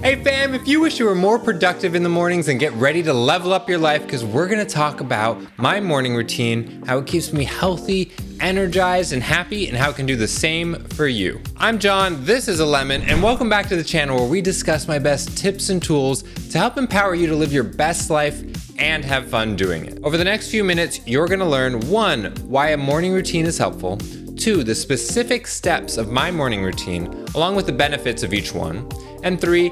Hey fam, if you wish you were more productive in the mornings, then get ready to level up your life, because we're gonna talk about my morning routine, how it keeps me healthy, energized, and happy, and how it can do the same for you. I'm John, this is a Lemon, and welcome back to the channel where we discuss my best tips and tools to help empower you to live your best life and have fun doing it. Over the next few minutes, you're gonna learn 1, why a morning routine is helpful, 2, the specific steps of my morning routine, along with the benefits of each one, and 3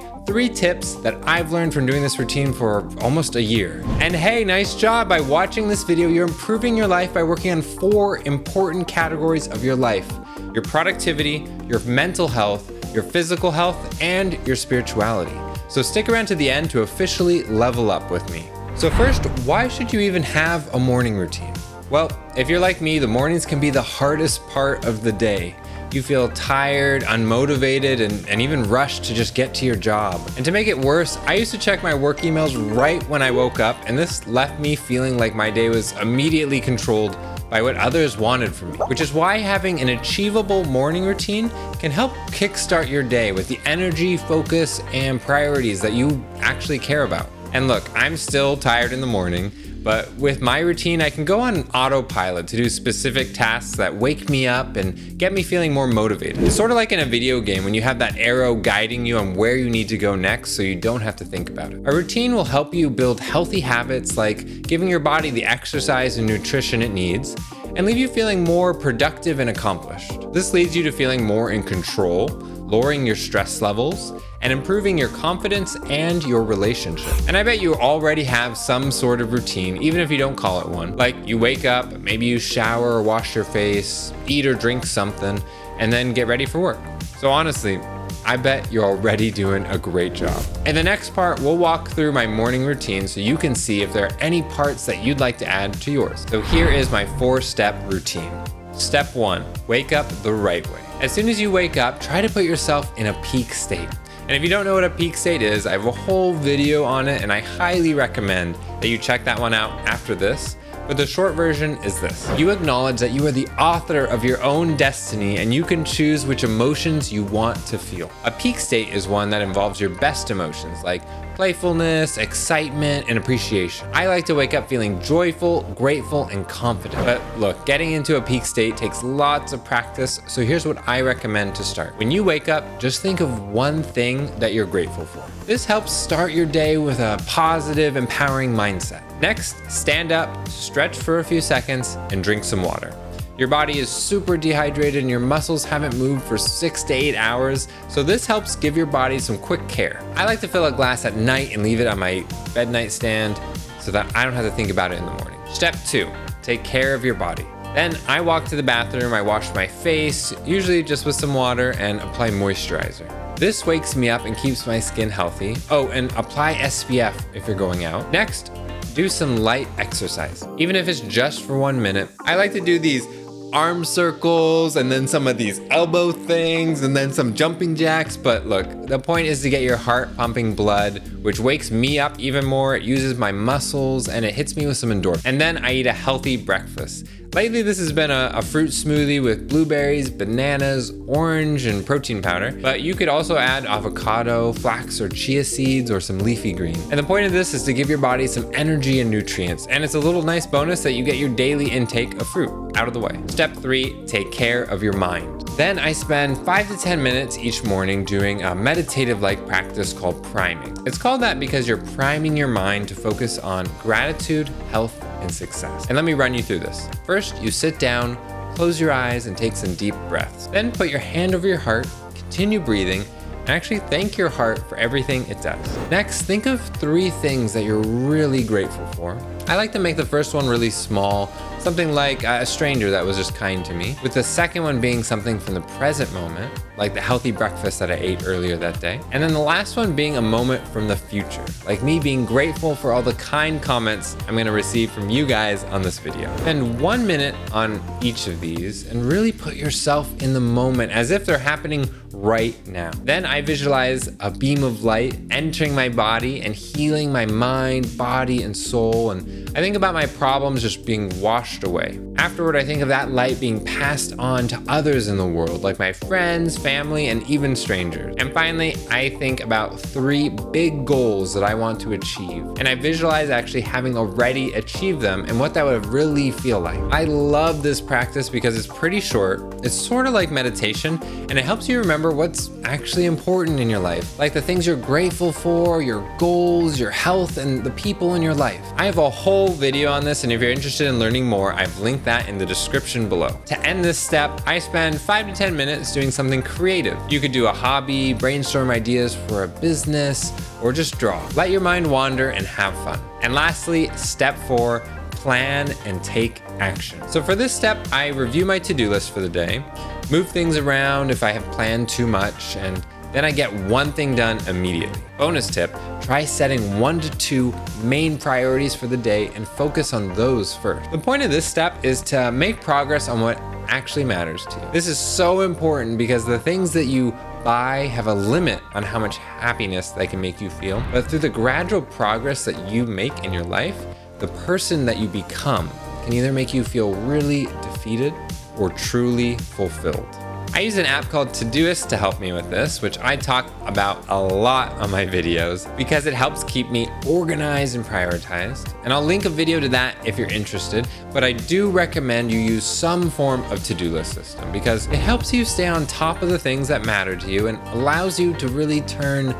tips that I've learned from doing this routine for almost a year. And hey, nice job. By watching this video, you're improving your life by working on 4 important categories of your life: your productivity, your mental health, your physical health, and your spirituality. So stick around to the end to officially level up with me. So first, why should you even have a morning routine? Well, if you're like me, the mornings can be the hardest part of the day. You feel tired, unmotivated, and even rushed to just get to your job. And to make it worse, I used to check my work emails right when I woke up, and this left me feeling like my day was immediately controlled by what others wanted from me. Which is why having an achievable morning routine can help kickstart your day with the energy, focus, and priorities that you actually care about. And look, I'm still tired in the morning, but with my routine, I can go on autopilot to do specific tasks that wake me up and get me feeling more motivated. It's sort of like in a video game when you have that arrow guiding you on where you need to go next, so you don't have to think about it. A routine will help you build healthy habits like giving your body the exercise and nutrition it needs, and leave you feeling more productive and accomplished. This leads you to feeling more in control, lowering your stress levels, and improving your confidence and your relationship. And I bet you already have some sort of routine, even if you don't call it one. Like you wake up, maybe you shower or wash your face, eat or drink something, and then get ready for work. So honestly, I bet you're already doing a great job. In the next part, we'll walk through my morning routine so you can see if there are any parts that you'd like to add to yours. So here is my 4-step routine. Step 1, wake up the right way. As soon as you wake up, try to put yourself in a peak state. And if you don't know what a peak state is, I have a whole video on it, and I highly recommend that you check that one out after this. But the short version is this: you acknowledge that you are the author of your own destiny, and you can choose which emotions you want to feel. A peak state is one that involves your best emotions like playfulness, excitement, and appreciation. I like to wake up feeling joyful, grateful, and confident. But look, getting into a peak state takes lots of practice, so here's what I recommend to start. When you wake up, just think of one thing that you're grateful for. This helps start your day with a positive, empowering mindset. Next, stand up, stretch for a few seconds, and drink some water. Your body is super dehydrated and your muscles haven't moved for 6 to 8 hours, so this helps give your body some quick care. I like to fill a glass at night and leave it on my bed nightstand so that I don't have to think about it in the morning. Step 2, take care of your body. Then I walk to the bathroom, I wash my face, usually just with some water, and apply moisturizer. This wakes me up and keeps my skin healthy. Oh, and apply SPF if you're going out. Next, do some light exercise, even if it's just for 1 minute. I like to do these arm circles and then some of these elbow things and then some jumping jacks. But look, the point is to get your heart pumping blood, which wakes me up even more. It uses my muscles and it hits me with some endorphins. And then I eat a healthy breakfast. Lately, this has been a fruit smoothie with blueberries, bananas, orange, and protein powder. But you could also add avocado, flax, or chia seeds, or some leafy green. And the point of this is to give your body some energy and nutrients. And it's a little nice bonus that you get your daily intake of fruit out of the way. Step 3, take care of your mind. Then I spend 5 to 10 minutes each morning doing a meditative-like practice called priming. It's called that because you're priming your mind to focus on gratitude, health, and success. And let me run you through this. First, you sit down, close your eyes, and take some deep breaths. Then put your hand over your heart, continue breathing, and actually thank your heart for everything it does. Next, think of 3 things that you're really grateful for. I like to make the first one really small, something like a stranger that was just kind to me, with the second one being something from the present moment, like the healthy breakfast that I ate earlier that day. And then the last one being a moment from the future, like me being grateful for all the kind comments I'm gonna receive from you guys on this video. Spend 1 minute on each of these and really put yourself in the moment as if they're happening right now. Then I visualize a beam of light entering my body and healing my mind, body, and soul. And I think about my problems just being washed away. Afterward, I think of that light being passed on to others in the world, like my friends, family, and even strangers. And finally, I think about 3 big goals that I want to achieve. And I visualize actually having already achieved them and what that would really feel like. I love this practice because it's pretty short. It's sort of like meditation, and it helps you remember what's actually important in your life, like the things you're grateful for, your goals, your health, and the people in your life. I have a whole video on this, and if you're interested in learning more, I've linked that in the description below. To end this step, I spend 5 to 10 minutes doing something creative. You could do a hobby, brainstorm ideas for a business, or just draw. Let your mind wander and have fun. And lastly, step 4, plan and take action. So for this step, I review my to-do list for the day, move things around if I have planned too much, and then I get one thing done immediately. Bonus tip, try setting 1 to 2 main priorities for the day and focus on those first. The point of this step is to make progress on what actually matters to you. This is so important because the things that you buy have a limit on how much happiness they can make you feel. But through the gradual progress that you make in your life, the person that you become can either make you feel really defeated or truly fulfilled. I use an app called Todoist to help me with this, which I talk about a lot on my videos because it helps keep me organized and prioritized. And I'll link a video to that if you're interested, but I do recommend you use some form of to-do list system because it helps you stay on top of the things that matter to you and allows you to really turn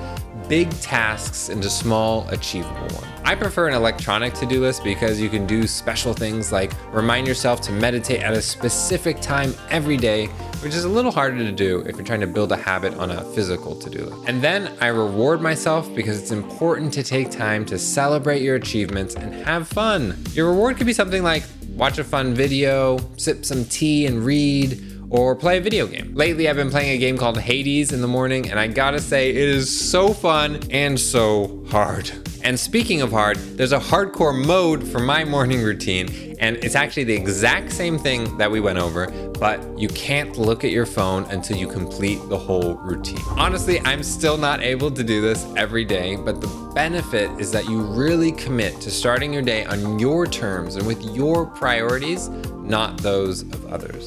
big tasks into small, achievable ones. I prefer an electronic to-do list because you can do special things like remind yourself to meditate at a specific time every day, which is a little harder to do if you're trying to build a habit on a physical to-do list. And then I reward myself because it's important to take time to celebrate your achievements and have fun. Your reward could be something like watch a fun video, sip some tea and read, or play a video game. Lately, I've been playing a game called Hades in the morning, and I gotta say, it is so fun and so hard. And speaking of hard, there's a hardcore mode for my morning routine, and it's actually the exact same thing that we went over, but you can't look at your phone until you complete the whole routine. Honestly, I'm still not able to do this every day, but the benefit is that you really commit to starting your day on your terms and with your priorities, not those of others.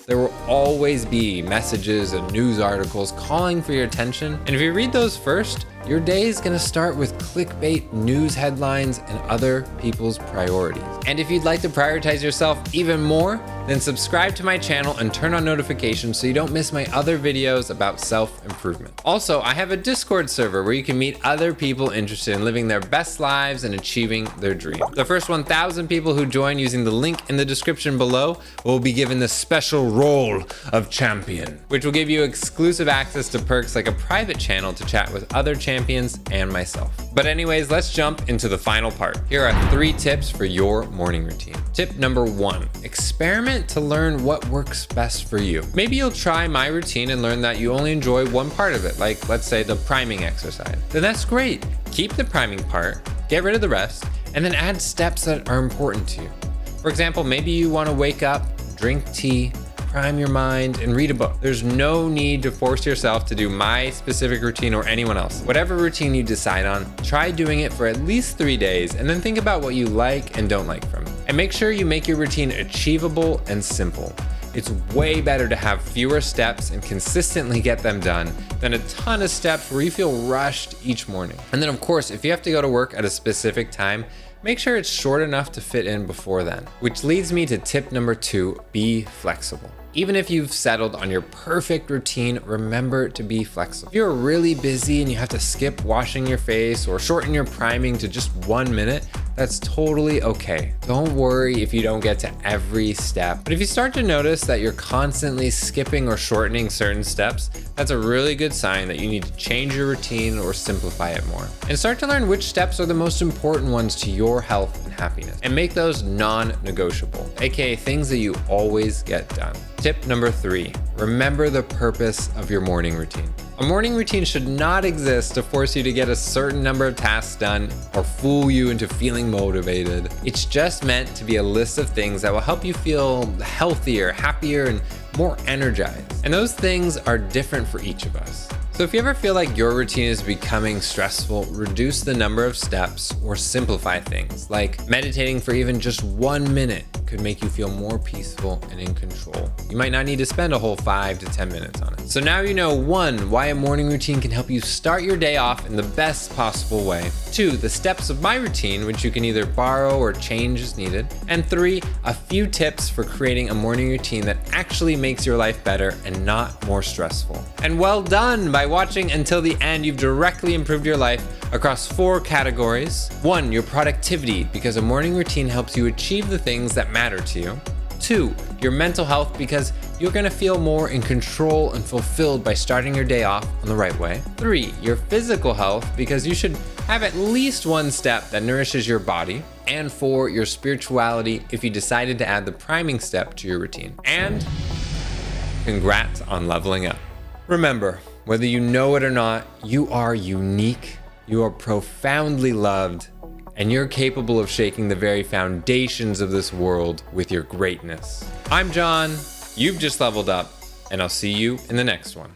There will always be messages and news articles calling for your attention. And if you read those first, your day is gonna start with clickbait news headlines and other people's priorities. And if you'd like to prioritize yourself even more, then subscribe to my channel and turn on notifications so you don't miss my other videos about self-improvement. Also, I have a Discord server where you can meet other people interested in living their best lives and achieving their dreams. The first 1,000 people who join using the link in the description below will be given the special role of champion, which will give you exclusive access to perks like a private channel to chat with other champions and myself. But anyways, let's jump into the final part. Here are 3 tips for your morning routine. Tip number 1, experiment to learn what works best for you. Maybe you'll try my routine and learn that you only enjoy one part of it, like let's say the priming exercise. Then that's great. Keep the priming part, get rid of the rest, and then add steps that are important to you. For example, maybe you want to wake up, drink tea, prime your mind, and read a book. There's no need to force yourself to do my specific routine or anyone else. Whatever routine you decide on, try doing it for at least 3 days and then think about what you like and don't like from it. And make sure you make your routine achievable and simple. It's way better to have fewer steps and consistently get them done than a ton of steps where you feel rushed each morning. And then of course, if you have to go to work at a specific time, make sure it's short enough to fit in before then. Which leads me to tip number 2, be flexible. Even if you've settled on your perfect routine, remember to be flexible. If you're really busy and you have to skip washing your face or shorten your priming to just 1 minute, that's totally okay. Don't worry if you don't get to every step. But if you start to notice that you're constantly skipping or shortening certain steps, that's a really good sign that you need to change your routine or simplify it more. And start to learn which steps are the most important ones to your health and happiness. And make those non-negotiable, aka things that you always get done. Tip number 3, remember the purpose of your morning routine. A morning routine should not exist to force you to get a certain number of tasks done or fool you into feeling motivated. It's just meant to be a list of things that will help you feel healthier, happier, and more energized. And those things are different for each of us. So if you ever feel like your routine is becoming stressful, reduce the number of steps or simplify things, like meditating for even just 1 minute could make you feel more peaceful and in control. You might not need to spend a whole 5 to 10 minutes on it. So now you know 1, why a morning routine can help you start your day off in the best possible way. 2, the steps of my routine, which you can either borrow or change as needed. And 3, a few tips for creating a morning routine that actually makes your life better and not more stressful. And well done! By watching until the end, you've directly improved your life across 4 categories. 1, your productivity, because a morning routine helps you achieve the things that matter to you. 2, your mental health, because you're gonna feel more in control and fulfilled by starting your day off on the right way. 3, your physical health, because you should have at least one step that nourishes your body. And 4, your spirituality, if you decided to add the priming step to your routine. And congrats on leveling up. Remember, whether you know it or not, you are unique, you are profoundly loved, and you're capable of shaking the very foundations of this world with your greatness. I'm John, you've just leveled up, and I'll see you in the next one.